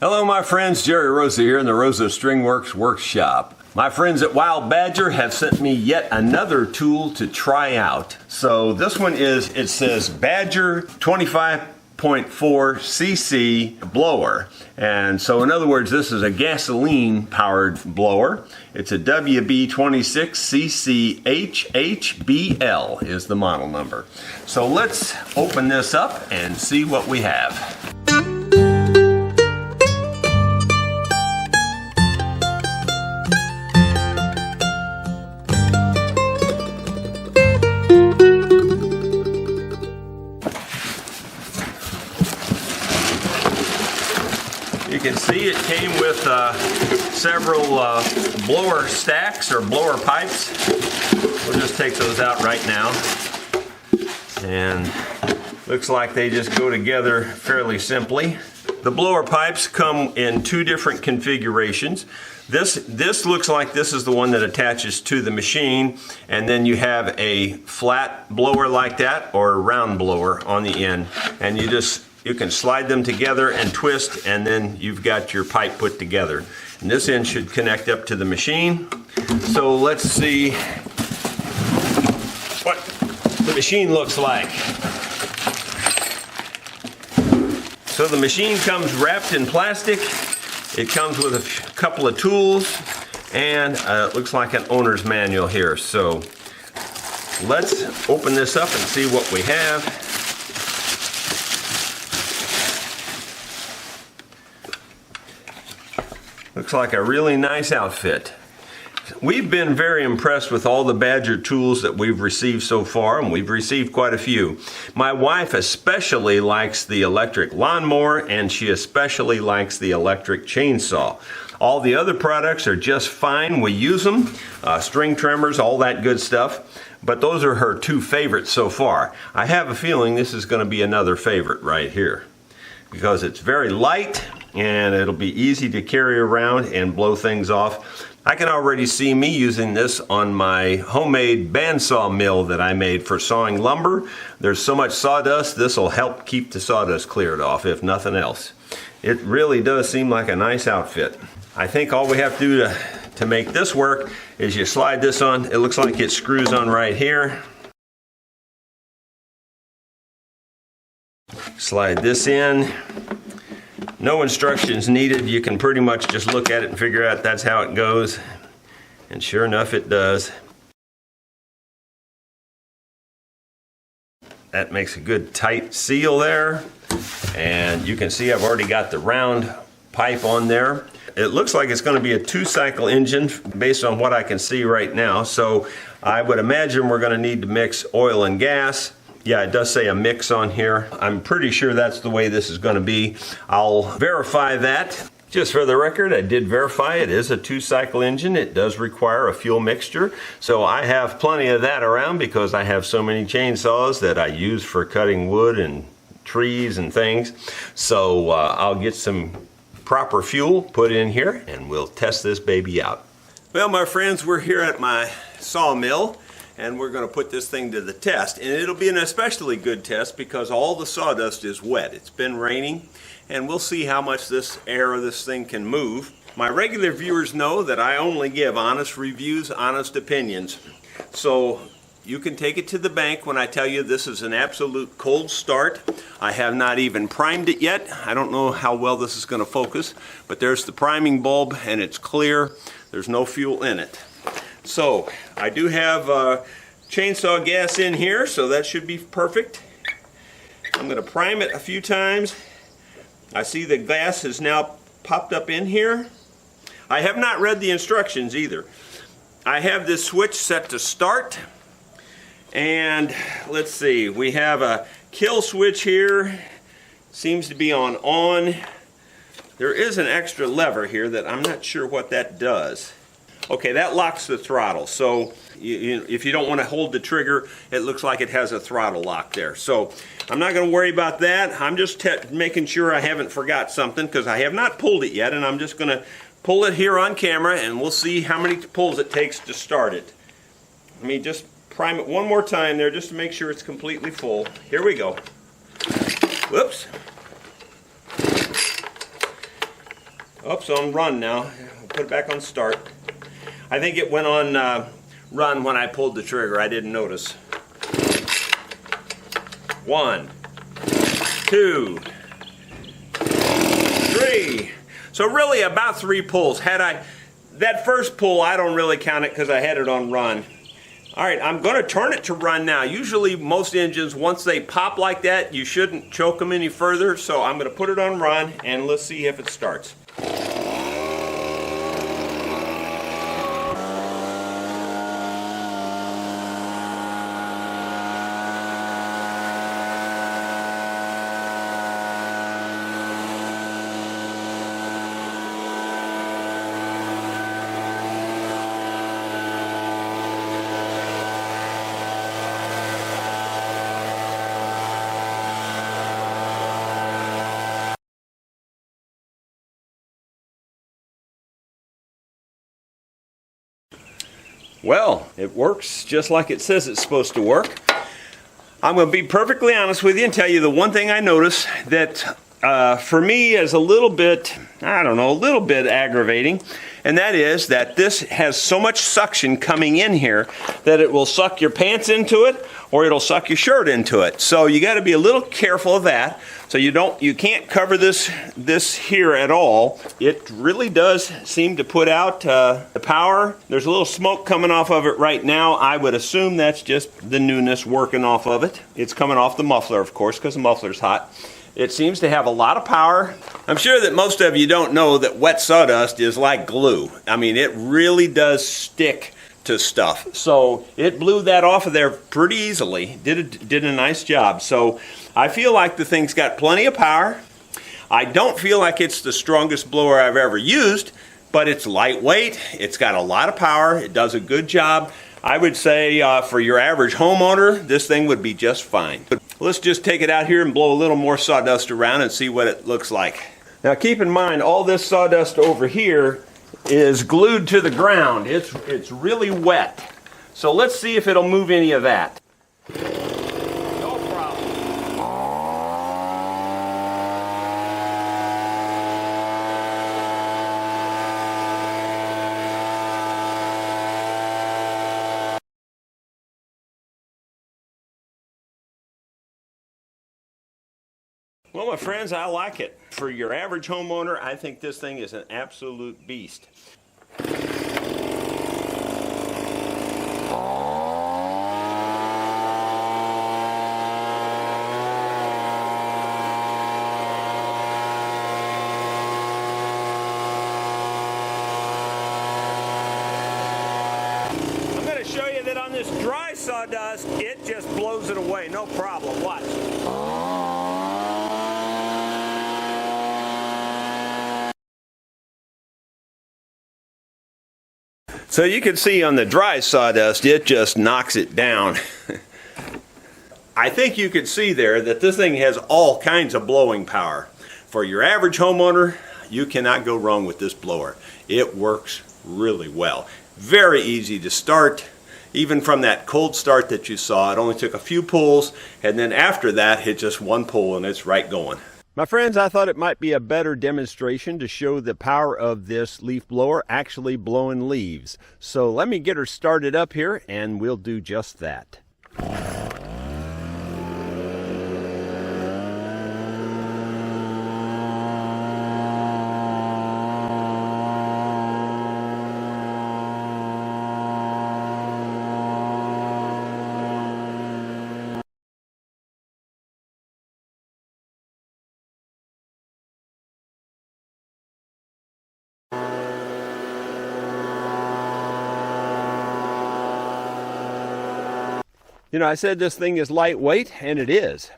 Hello my friends, Jerry Rosa here in the Rosa Stringworks workshop. My friends at Wild Badger have sent me yet another tool to try out. So this one it says Badger 25.4cc blower. And so in other words, this is a gasoline powered blower. It's a WB26cc HHBL is the model number. So let's open this up and see what we have. You can see it came with several blower stacks or blower pipes. We'll just take those out right now. And looks like they just go together fairly simply. The blower pipes come in two different configurations. This looks like this is the one that attaches to the machine, and then you have a flat blower like that or a round blower on the end, and you can slide them together and twist, and then you've got your pipe put together. And this end should connect up to the machine. So let's see what the machine looks like. So the machine comes wrapped in plastic. It comes with a couple of tools, and it looks like an owner's manual here. So let's open this up and see what we have. Looks like a really nice outfit. We've been very impressed with all the Badger tools that we've received so far, and we've received quite a few. My wife especially likes the electric lawnmower, and she especially likes the electric chainsaw. All the other products are just fine. We use them, string trimmers, all that good stuff, but those are her two favorites so far. I have a feeling this is going to be another favorite right here, because it's very light and it'll be easy to carry around and blow things off. I can already see me using this on my homemade bandsaw mill that I made for sawing lumber. There's so much sawdust, this will help keep the sawdust cleared off, if nothing else. It really does seem like a nice outfit. I think all we have to do to make this work is you slide this on. It looks like it screws on right here. Slide this in. No instructions needed. You can pretty much just look at it and figure out that's how it goes. And sure enough, it does. That makes a good tight seal there. And you can see I've already got the round pipe on there. It looks like it's going to be a 2-cycle engine based on what I can see right now. So I would imagine we're going to need to mix oil and gas. Yeah, it does say a mix on here. I'm pretty sure that's the way this is going to be. I'll verify that. Just for the record, I did verify it is a 2-cycle engine. It does require a fuel mixture. So I have plenty of that around because I have so many chainsaws that I use for cutting wood and trees and things. So I'll get some proper fuel put in here and we'll test this baby out. Well, my friends, we're here at my sawmill, and we're going to put this thing to the test. And it'll be an especially good test because all the sawdust is wet. It's been raining, and we'll see how much this air of this thing can move. My regular viewers know that I only give honest reviews, honest opinions. So you can take it to the bank when I tell you this is an absolute cold start. I have not even primed it yet. I don't know how well this is going to focus, but there's the priming bulb, and it's clear. There's no fuel in it. So I do have chainsaw gas in here, so that should be perfect. I'm going to prime it a few times. I see the gas has now popped up in here. I have not read the instructions either. I have this switch set to start, and let's see, we have a kill switch here. Seems to be on. There is an extra lever here that I'm not sure what that does. Okay, that locks the throttle, so if you don't want to hold the trigger, it looks like it has a throttle lock there. So I'm not going to worry about that. I'm just making sure I haven't forgot something because I have not pulled it yet, and I'm just going to pull it here on camera and we'll see how many pulls it takes to start it. Let me just prime it one more time there just to make sure it's completely full. Here we go. Whoops. Oops, on run now. We'll put it back on start. I think it went on run when I pulled the trigger. I didn't notice. 1, 2, 3. So really about 3 pulls. That first pull, I don't really count it because I had it on run. All right, I'm going to turn it to run now. Usually most engines, once they pop like that, you shouldn't choke them any further. So I'm going to put it on run and let's see if it starts. Well, it works just like it says it's supposed to work. I'm going to be perfectly honest with you and tell you the one thing I noticed that for me is a little bit, I don't know, a little bit aggravating, and that is that this has so much suction coming in here that it will suck your pants into it or it'll suck your shirt into it. So you got to be a little careful of that. So you can't cover this here at all. It really does seem to put out the power. There's a little smoke coming off of it right now. I would assume that's just the newness working off of it. It's coming off the muffler, of course, because the muffler's hot. It seems to have a lot of power. I'm sure that most of you don't know that wet sawdust is like glue. I mean, it really does stick to stuff. So it blew that off of there pretty easily. Did a nice job. So I feel like the thing's got plenty of power. I don't feel like it's the strongest blower I've ever used, but it's lightweight. It's got a lot of power. It does a good job. I would say for your average homeowner, this thing would be just fine. But let's just take it out here and blow a little more sawdust around and see what it looks like. Now keep in mind, all this sawdust over here is glued to the ground. It's really wet. So let's see if it'll move any of that. No problem. Well, my friends, I like it. For your average homeowner, I think this thing is an absolute beast. I'm going to show you that on this dry sawdust, it just blows it away, no problem. Watch. So you can see on the dry sawdust, it just knocks it down. I think you can see there that this thing has all kinds of blowing power. For your average homeowner, you cannot go wrong with this blower. It works really well. Very easy to start. Even from that cold start that you saw, it only took a few pulls, and then after that, hit just one pull and it's right going. My friends, I thought it might be a better demonstration to show the power of this leaf blower actually blowing leaves. So let me get her started up here and we'll do just that. You know, I said this thing is lightweight, and it is.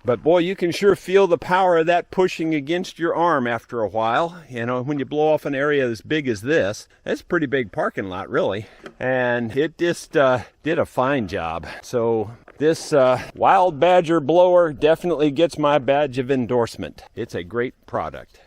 But boy, you can sure feel the power of that pushing against your arm after a while. You know, when you blow off an area as big as this, it's a pretty big parking lot, really. And it just did a fine job. So this Wild Badger blower definitely gets my badge of endorsement. It's a great product.